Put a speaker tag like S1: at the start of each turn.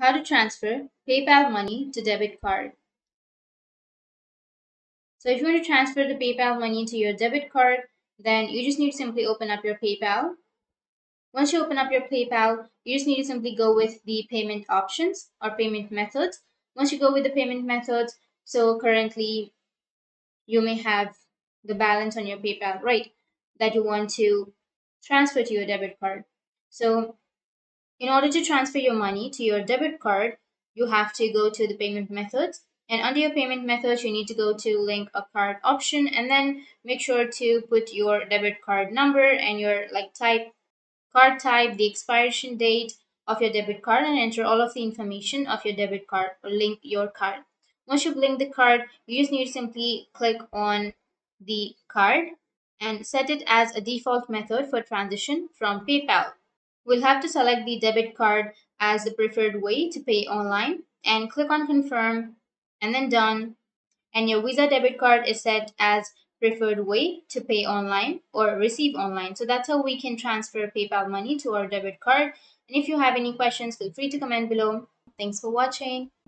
S1: How to transfer PayPal money to debit card. So if you want to transfer the PayPal money to your debit card, then you just need to simply open up your PayPal. Once you open up your PayPal, you just need to simply go with the payment options or payment methods. Once you go with the payment methods, so currently you may have the balance on your PayPal, right, that you want to transfer to your debit card. So in order to transfer your money to your debit card, you have to go to the payment methods. And under your payment methods, you need to go to link a card option and then make sure to put your debit card number and your card type, the expiration date of your debit card, and enter all of the information of your debit card or link your card. Once you've linked the card, you just need to simply click on the card and set it as a default method for transition from PayPal. We'll have to select the debit card as the preferred way to pay online and click on confirm and then done. And your Visa debit card is set as preferred way to pay online or receive online. So that's how we can transfer PayPal money to our debit card. And if you have any questions, feel free to comment below. Thanks for watching.